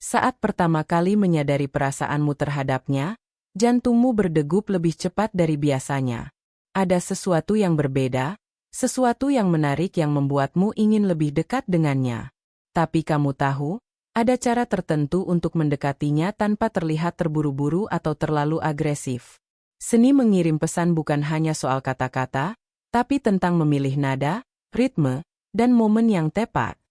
Saat pertama kali menyadari perasaanmu terhadapnya, jantungmu berdegup lebih cepat dari biasanya. Ada sesuatu yang berbeda, sesuatu yang menarik yang membuatmu ingin lebih dekat dengannya. Tapi kamu tahu, ada cara tertentu untuk mendekatinya tanpa terlihat terburu-buru atau terlalu agresif. Seni mengirim pesan bukan hanya soal kata-kata, tapi tentang memilih nada, ritme, dan momen yang tepat.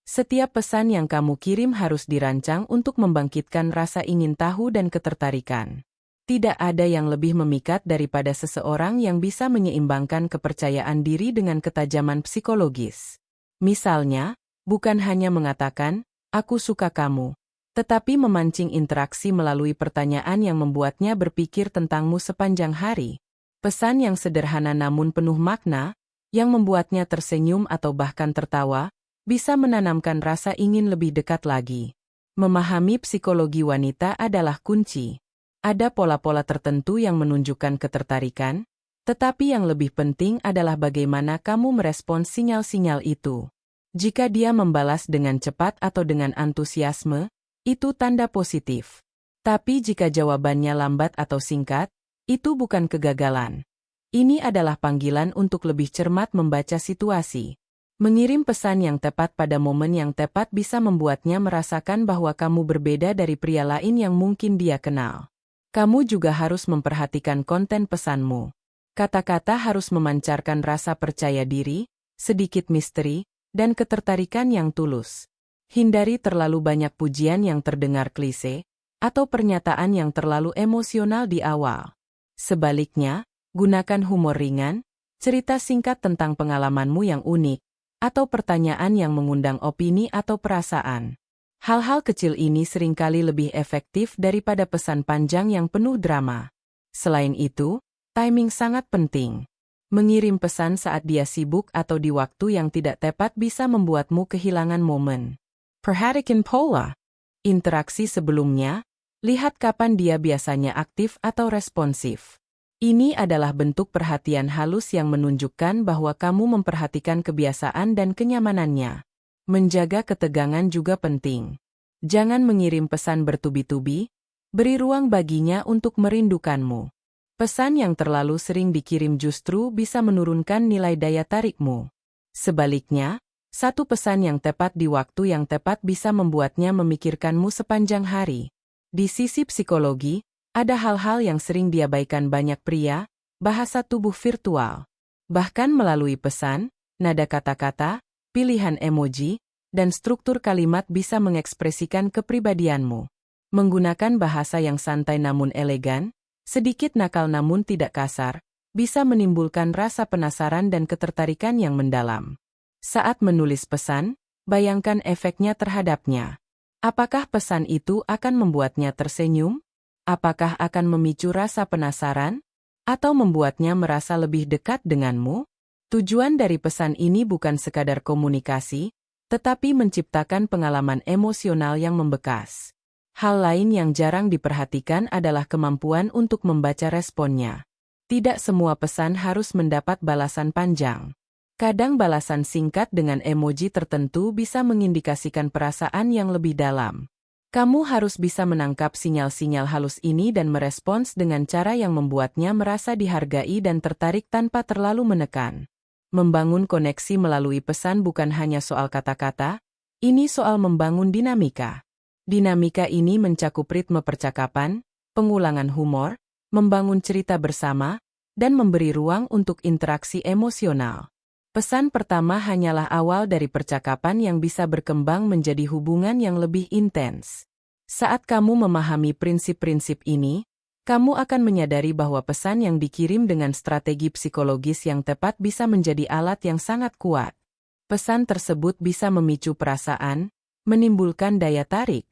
Setiap pesan yang kamu kirim harus dirancang untuk membangkitkan rasa ingin tahu dan ketertarikan. Tidak ada yang lebih memikat daripada seseorang yang bisa menyeimbangkan kepercayaan diri dengan ketajaman psikologis. Misalnya, bukan hanya mengatakan, "Aku suka kamu," tetapi memancing interaksi melalui pertanyaan yang membuatnya berpikir tentangmu sepanjang hari. Pesan yang sederhana namun penuh makna, yang membuatnya tersenyum atau bahkan tertawa, bisa menanamkan rasa ingin lebih dekat lagi. Memahami psikologi wanita adalah kunci. Ada pola-pola tertentu yang menunjukkan ketertarikan, tetapi yang lebih penting adalah bagaimana kamu merespons sinyal-sinyal itu. Jika dia membalas dengan cepat atau dengan antusiasme, itu tanda positif. Tapi jika jawabannya lambat atau singkat, itu bukan kegagalan. Ini adalah panggilan untuk lebih cermat membaca situasi. Mengirim pesan yang tepat pada momen yang tepat bisa membuatnya merasakan bahwa kamu berbeda dari pria lain yang mungkin dia kenal. Kamu juga harus memperhatikan konten pesanmu. Kata-kata harus memancarkan rasa percaya diri, sedikit misteri, dan ketertarikan yang tulus. Hindari terlalu banyak pujian yang terdengar klise, atau pernyataan yang terlalu emosional di awal. Sebaliknya, gunakan humor ringan, cerita singkat tentang pengalamanmu yang unik, atau pertanyaan yang mengundang opini atau perasaan. Hal-hal kecil ini seringkali lebih efektif daripada pesan panjang yang penuh drama. Selain itu, timing sangat penting. Mengirim pesan saat dia sibuk atau di waktu yang tidak tepat bisa membuatmu kehilangan momen. Perhatikan pola interaksi sebelumnya, lihat kapan dia biasanya aktif atau responsif. Ini adalah bentuk perhatian halus yang menunjukkan bahwa kamu memperhatikan kebiasaan dan kenyamanannya. Menjaga ketegangan juga penting. Jangan mengirim pesan bertubi-tubi, beri ruang baginya untuk merindukanmu. Pesan yang terlalu sering dikirim justru bisa menurunkan nilai daya tarikmu. Sebaliknya, satu pesan yang tepat di waktu yang tepat bisa membuatnya memikirkanmu sepanjang hari. Di sisi psikologi, ada hal-hal yang sering diabaikan banyak pria, bahasa tubuh virtual. Bahkan melalui pesan, nada kata-kata, pilihan emoji, dan struktur kalimat bisa mengekspresikan kepribadianmu. Menggunakan bahasa yang santai namun elegan, sedikit nakal namun tidak kasar, bisa menimbulkan rasa penasaran dan ketertarikan yang mendalam. Saat menulis pesan, bayangkan efeknya terhadapnya. Apakah pesan itu akan membuatnya tersenyum? Apakah akan memicu rasa penasaran? Atau membuatnya merasa lebih dekat denganmu? Tujuan dari pesan ini bukan sekadar komunikasi, tetapi menciptakan pengalaman emosional yang membekas. Hal lain yang jarang diperhatikan adalah kemampuan untuk membaca responnya. Tidak semua pesan harus mendapat balasan panjang. Kadang balasan singkat dengan emoji tertentu bisa mengindikasikan perasaan yang lebih dalam. Kamu harus bisa menangkap sinyal-sinyal halus ini dan merespons dengan cara yang membuatnya merasa dihargai dan tertarik tanpa terlalu menekan. Membangun koneksi melalui pesan bukan hanya soal kata-kata, ini soal membangun dinamika. Dinamika ini mencakup ritme percakapan, pengulangan humor, membangun cerita bersama, dan memberi ruang untuk interaksi emosional. Pesan pertama hanyalah awal dari percakapan yang bisa berkembang menjadi hubungan yang lebih intens. Saat kamu memahami prinsip-prinsip ini, kamu akan menyadari bahwa pesan yang dikirim dengan strategi psikologis yang tepat bisa menjadi alat yang sangat kuat. Pesan tersebut bisa memicu perasaan, menimbulkan daya tarik,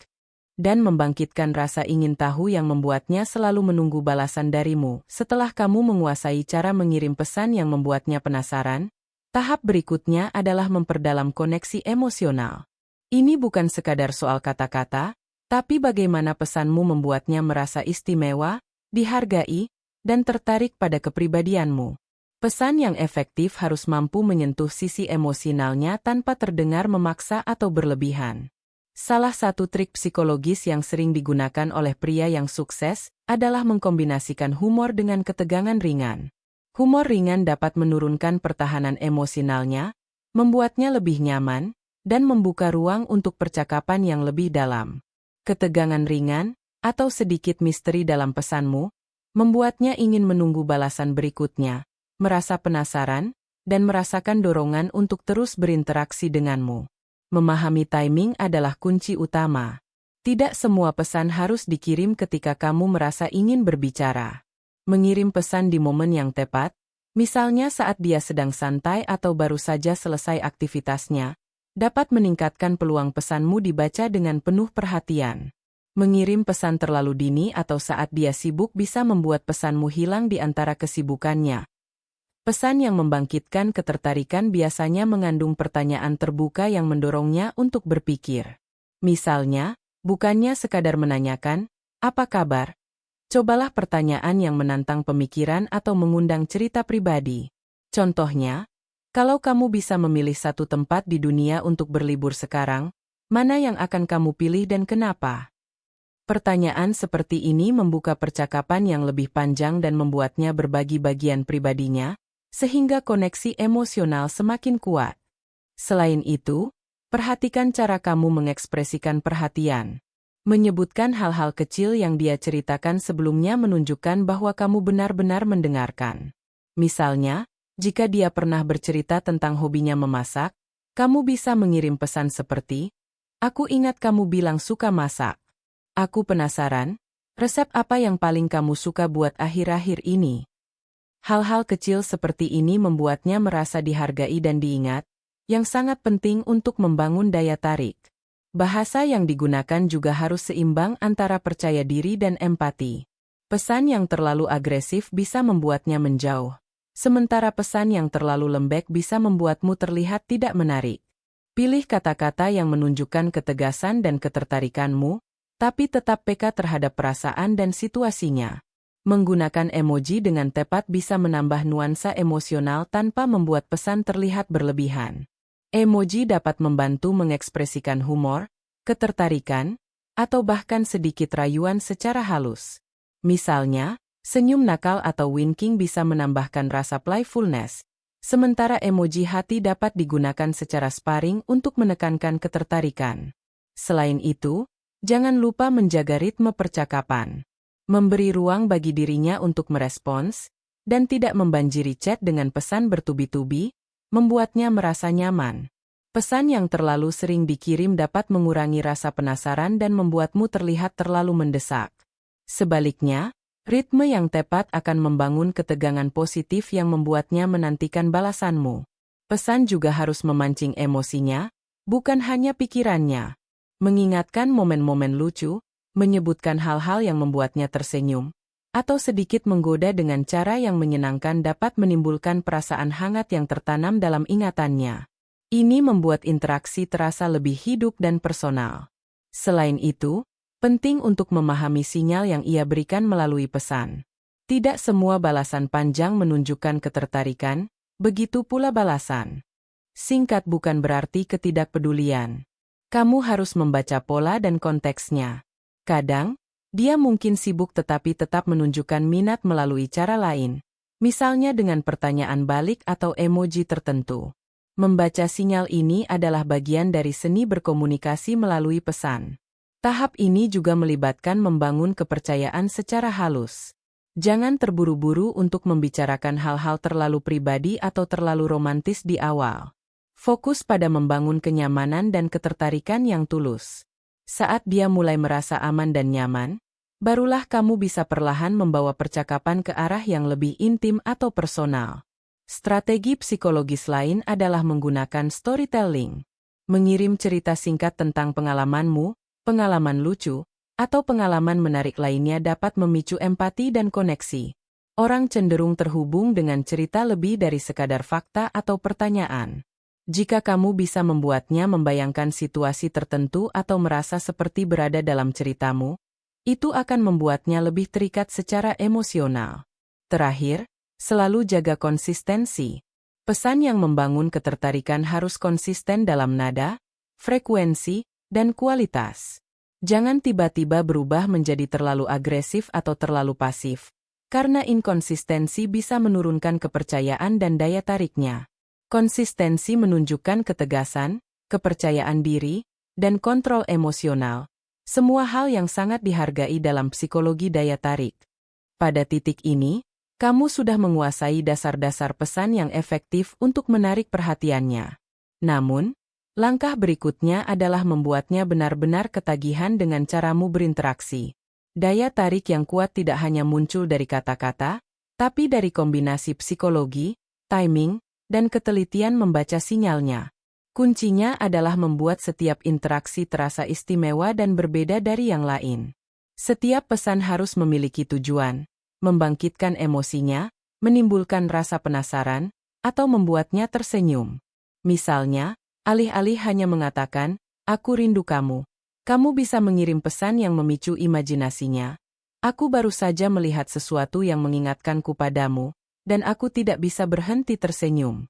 dan membangkitkan rasa ingin tahu yang membuatnya selalu menunggu balasan darimu. Setelah kamu menguasai cara mengirim pesan yang membuatnya penasaran, tahap berikutnya adalah memperdalam koneksi emosional. Ini bukan sekadar soal kata-kata, tapi bagaimana pesanmu membuatnya merasa istimewa, dihargai, dan tertarik pada kepribadianmu. Pesan yang efektif harus mampu menyentuh sisi emosionalnya tanpa terdengar memaksa atau berlebihan. Salah satu trik psikologis yang sering digunakan oleh pria yang sukses adalah mengkombinasikan humor dengan ketegangan ringan. Humor ringan dapat menurunkan pertahanan emosionalnya, membuatnya lebih nyaman, dan membuka ruang untuk percakapan yang lebih dalam. Ketegangan ringan, atau sedikit misteri dalam pesanmu, membuatnya ingin menunggu balasan berikutnya, merasa penasaran, dan merasakan dorongan untuk terus berinteraksi denganmu. Memahami timing adalah kunci utama. Tidak semua pesan harus dikirim ketika kamu merasa ingin berbicara. Mengirim pesan di momen yang tepat, misalnya saat dia sedang santai atau baru saja selesai aktivitasnya, dapat meningkatkan peluang pesanmu dibaca dengan penuh perhatian. Mengirim pesan terlalu dini atau saat dia sibuk bisa membuat pesanmu hilang di antara kesibukannya. Pesan yang membangkitkan ketertarikan biasanya mengandung pertanyaan terbuka yang mendorongnya untuk berpikir. Misalnya, bukannya sekadar menanyakan, "Apa kabar?" Cobalah pertanyaan yang menantang pemikiran atau mengundang cerita pribadi. Contohnya, kalau kamu bisa memilih satu tempat di dunia untuk berlibur sekarang, mana yang akan kamu pilih dan kenapa? Pertanyaan seperti ini membuka percakapan yang lebih panjang dan membuatnya berbagi bagian pribadinya, sehingga koneksi emosional semakin kuat. Selain itu, perhatikan cara kamu mengekspresikan perhatian. Menyebutkan hal-hal kecil yang dia ceritakan sebelumnya menunjukkan bahwa kamu benar-benar mendengarkan. Misalnya, jika dia pernah bercerita tentang hobinya memasak, kamu bisa mengirim pesan seperti, "Aku ingat kamu bilang suka masak. Aku penasaran, resep apa yang paling kamu suka buat akhir-akhir ini?" Hal-hal kecil seperti ini membuatnya merasa dihargai dan diingat, yang sangat penting untuk membangun daya tarik. Bahasa yang digunakan juga harus seimbang antara percaya diri dan empati. Pesan yang terlalu agresif bisa membuatnya menjauh, sementara pesan yang terlalu lembek bisa membuatmu terlihat tidak menarik. Pilih kata-kata yang menunjukkan ketegasan dan ketertarikanmu, tapi tetap peka terhadap perasaan dan situasinya. Menggunakan emoji dengan tepat bisa menambah nuansa emosional tanpa membuat pesan terlihat berlebihan. Emoji dapat membantu mengekspresikan humor, ketertarikan, atau bahkan sedikit rayuan secara halus. Misalnya, senyum nakal atau winking bisa menambahkan rasa playfulness, sementara emoji hati dapat digunakan secara sparring untuk menekankan ketertarikan. Selain itu, jangan lupa menjaga ritme percakapan. Memberi ruang bagi dirinya untuk merespons, dan tidak membanjiri chat dengan pesan bertubi-tubi, membuatnya merasa nyaman. Pesan yang terlalu sering dikirim dapat mengurangi rasa penasaran dan membuatmu terlihat terlalu mendesak. Sebaliknya, ritme yang tepat akan membangun ketegangan positif yang membuatnya menantikan balasanmu. Pesan juga harus memancing emosinya, bukan hanya pikirannya. Mengingatkan momen-momen lucu, menyebutkan hal-hal yang membuatnya tersenyum, atau sedikit menggoda dengan cara yang menyenangkan dapat menimbulkan perasaan hangat yang tertanam dalam ingatannya. Ini membuat interaksi terasa lebih hidup dan personal. Selain itu, penting untuk memahami sinyal yang ia berikan melalui pesan. Tidak semua balasan panjang menunjukkan ketertarikan, begitu pula balasan singkat bukan berarti ketidakpedulian. Kamu harus membaca pola dan konteksnya. Kadang, dia mungkin sibuk tetapi tetap menunjukkan minat melalui cara lain, misalnya dengan pertanyaan balik atau emoji tertentu. Membaca sinyal ini adalah bagian dari seni berkomunikasi melalui pesan. Tahap ini juga melibatkan membangun kepercayaan secara halus. Jangan terburu-buru untuk membicarakan hal-hal terlalu pribadi atau terlalu romantis di awal. Fokus pada membangun kenyamanan dan ketertarikan yang tulus. Saat dia mulai merasa aman dan nyaman, barulah kamu bisa perlahan membawa percakapan ke arah yang lebih intim atau personal. Strategi psikologis lain adalah menggunakan storytelling. Mengirim cerita singkat tentang pengalamanmu, pengalaman lucu, atau pengalaman menarik lainnya dapat memicu empati dan koneksi. Orang cenderung terhubung dengan cerita lebih dari sekadar fakta atau pertanyaan. Jika kamu bisa membuatnya membayangkan situasi tertentu atau merasa seperti berada dalam ceritamu, itu akan membuatnya lebih terikat secara emosional. Terakhir, selalu jaga konsistensi. Pesan yang membangun ketertarikan harus konsisten dalam nada, frekuensi, dan kualitas. Jangan tiba-tiba berubah menjadi terlalu agresif atau terlalu pasif, karena inkonsistensi bisa menurunkan kepercayaan dan daya tariknya. Konsistensi menunjukkan ketegasan, kepercayaan diri, dan kontrol emosional. Semua hal yang sangat dihargai dalam psikologi daya tarik. Pada titik ini, kamu sudah menguasai dasar-dasar pesan yang efektif untuk menarik perhatiannya. Namun, langkah berikutnya adalah membuatnya benar-benar ketagihan dengan caramu berinteraksi. Daya tarik yang kuat tidak hanya muncul dari kata-kata, tapi dari kombinasi psikologi, timing, dan ketelitian membaca sinyalnya. Kuncinya adalah membuat setiap interaksi terasa istimewa dan berbeda dari yang lain. Setiap pesan harus memiliki tujuan, membangkitkan emosinya, menimbulkan rasa penasaran, atau membuatnya tersenyum. Misalnya, alih-alih hanya mengatakan, "Aku rindu kamu." Kamu bisa mengirim pesan yang memicu imajinasinya. "Aku baru saja melihat sesuatu yang mengingatkanku padamu, dan aku tidak bisa berhenti tersenyum."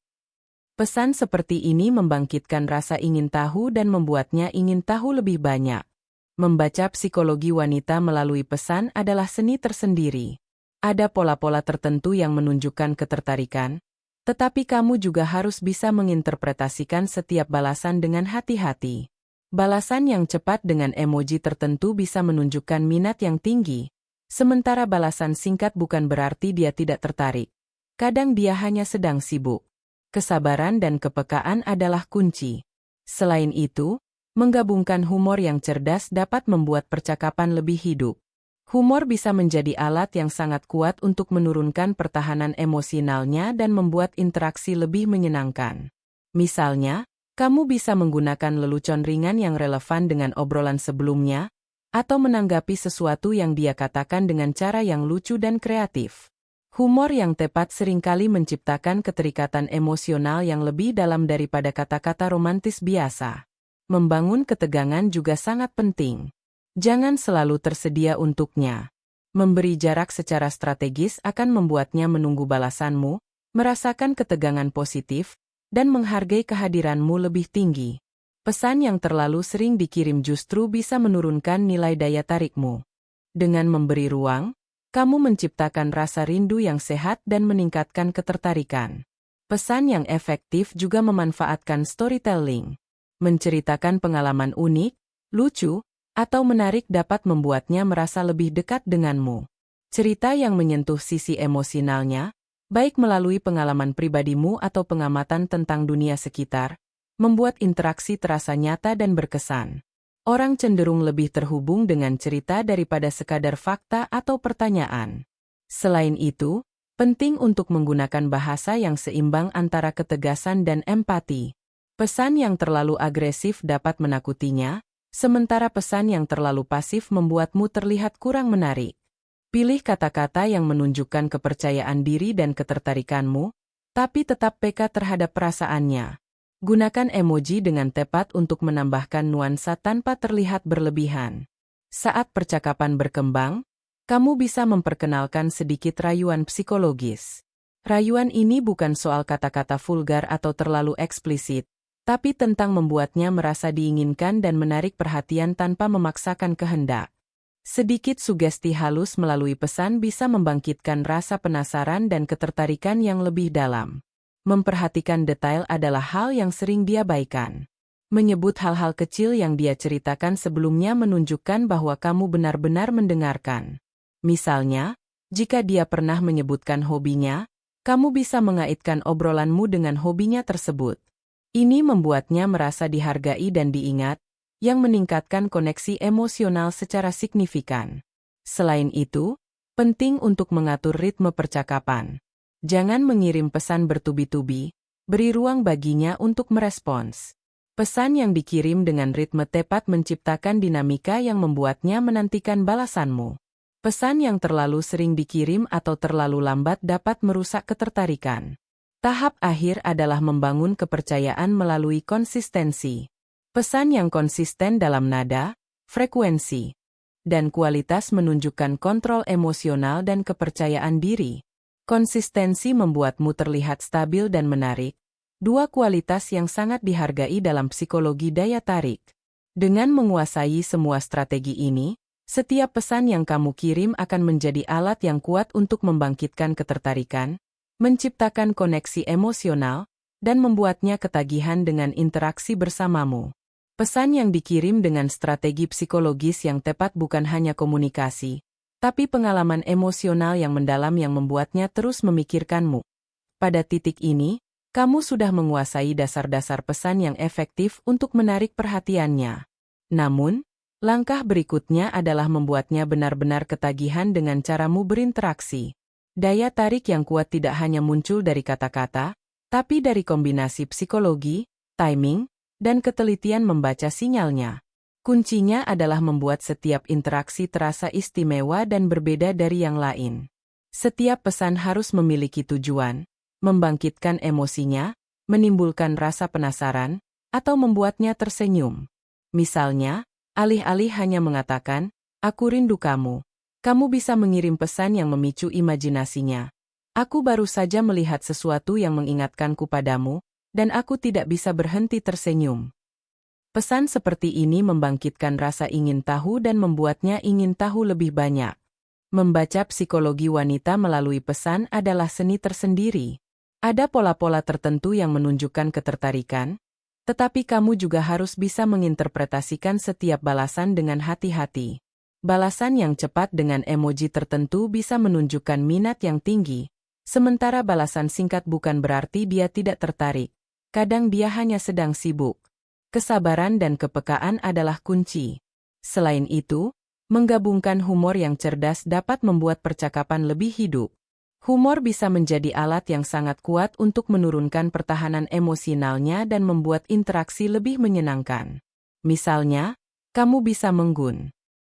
Pesan seperti ini membangkitkan rasa ingin tahu dan membuatnya ingin tahu lebih banyak. Membaca psikologi wanita melalui pesan adalah seni tersendiri. Ada pola-pola tertentu yang menunjukkan ketertarikan, tetapi kamu juga harus bisa menginterpretasikan setiap balasan dengan hati-hati. Balasan yang cepat dengan emoji tertentu bisa menunjukkan minat yang tinggi, sementara balasan singkat bukan berarti dia tidak tertarik. Kadang dia hanya sedang sibuk. Kesabaran dan kepekaan adalah kunci. Selain itu, menggabungkan humor yang cerdas dapat membuat percakapan lebih hidup. Humor bisa menjadi alat yang sangat kuat untuk menurunkan pertahanan emosionalnya dan membuat interaksi lebih menyenangkan. Misalnya, kamu bisa menggunakan lelucon ringan yang relevan dengan obrolan sebelumnya, atau menanggapi sesuatu yang dia katakan dengan cara yang lucu dan kreatif. Humor yang tepat seringkali menciptakan keterikatan emosional yang lebih dalam daripada kata-kata romantis biasa. Membangun ketegangan juga sangat penting. Jangan selalu tersedia untuknya. Memberi jarak secara strategis akan membuatnya menunggu balasanmu, merasakan ketegangan positif, dan menghargai kehadiranmu lebih tinggi. Pesan yang terlalu sering dikirim justru bisa menurunkan nilai daya tarikmu. Dengan memberi ruang, kamu menciptakan rasa rindu yang sehat dan meningkatkan ketertarikan. Pesan yang efektif juga memanfaatkan storytelling. Menceritakan pengalaman unik, lucu, atau menarik dapat membuatnya merasa lebih dekat denganmu. Cerita yang menyentuh sisi emosionalnya, baik melalui pengalaman pribadimu atau pengamatan tentang dunia sekitar, membuat interaksi terasa nyata dan berkesan. Orang cenderung lebih terhubung dengan cerita daripada sekadar fakta atau pertanyaan. Selain itu, penting untuk menggunakan bahasa yang seimbang antara ketegasan dan empati. Pesan yang terlalu agresif dapat menakutinya, sementara pesan yang terlalu pasif membuatmu terlihat kurang menarik. Pilih kata-kata yang menunjukkan kepercayaan diri dan ketertarikanmu, tapi tetap peka terhadap perasaannya. Gunakan emoji dengan tepat untuk menambahkan nuansa tanpa terlihat berlebihan. Saat percakapan berkembang, kamu bisa memperkenalkan sedikit rayuan psikologis. Rayuan ini bukan soal kata-kata vulgar atau terlalu eksplisit, tapi tentang membuatnya merasa diinginkan dan menarik perhatian tanpa memaksakan kehendak. Sedikit sugesti halus melalui pesan bisa membangkitkan rasa penasaran dan ketertarikan yang lebih dalam. Memperhatikan detail adalah hal yang sering diabaikan. Menyebut hal-hal kecil yang dia ceritakan sebelumnya menunjukkan bahwa kamu benar-benar mendengarkan. Misalnya, jika dia pernah menyebutkan hobinya, kamu bisa mengaitkan obrolanmu dengan hobinya tersebut. Ini membuatnya merasa dihargai dan diingat, yang meningkatkan koneksi emosional secara signifikan. Selain itu, penting untuk mengatur ritme percakapan. Jangan mengirim pesan bertubi-tubi, beri ruang baginya untuk merespons. Pesan yang dikirim dengan ritme tepat menciptakan dinamika yang membuatnya menantikan balasanmu. Pesan yang terlalu sering dikirim atau terlalu lambat dapat merusak ketertarikan. Tahap akhir adalah membangun kepercayaan melalui konsistensi. Pesan yang konsisten dalam nada, frekuensi, dan kualitas menunjukkan kontrol emosional dan kepercayaan diri. Konsistensi membuatmu terlihat stabil dan menarik, dua kualitas yang sangat dihargai dalam psikologi daya tarik. Dengan menguasai semua strategi ini, setiap pesan yang kamu kirim akan menjadi alat yang kuat untuk membangkitkan ketertarikan, menciptakan koneksi emosional, dan membuatnya ketagihan dengan interaksi bersamamu. Pesan yang dikirim dengan strategi psikologis yang tepat bukan hanya komunikasi, tapi pengalaman emosional yang mendalam yang membuatnya terus memikirkanmu. Pada titik ini, kamu sudah menguasai dasar-dasar pesan yang efektif untuk menarik perhatiannya. Namun, langkah berikutnya adalah membuatnya benar-benar ketagihan dengan caramu berinteraksi. Daya tarik yang kuat tidak hanya muncul dari kata-kata, tapi dari kombinasi psikologi, timing, dan ketelitian membaca sinyalnya. Kuncinya adalah membuat setiap interaksi terasa istimewa dan berbeda dari yang lain. Setiap pesan harus memiliki tujuan, membangkitkan emosinya, menimbulkan rasa penasaran, atau membuatnya tersenyum. Misalnya, alih-alih hanya mengatakan, "Aku rindu kamu," kamu bisa mengirim pesan yang memicu imajinasinya. "Aku baru saja melihat sesuatu yang mengingatkanku padamu, dan aku tidak bisa berhenti tersenyum." Pesan seperti ini membangkitkan rasa ingin tahu dan membuatnya ingin tahu lebih banyak. Membaca psikologi wanita melalui pesan adalah seni tersendiri. Ada pola-pola tertentu yang menunjukkan ketertarikan, tetapi kamu juga harus bisa menginterpretasikan setiap balasan dengan hati-hati. Balasan yang cepat dengan emoji tertentu bisa menunjukkan minat yang tinggi, sementara balasan singkat bukan berarti dia tidak tertarik. Kadang dia hanya sedang sibuk. Kesabaran dan kepekaan adalah kunci. Selain itu, menggabungkan humor yang cerdas dapat membuat percakapan lebih hidup. Humor bisa menjadi alat yang sangat kuat untuk menurunkan pertahanan emosionalnya dan membuat interaksi lebih menyenangkan. Misalnya, kamu bisa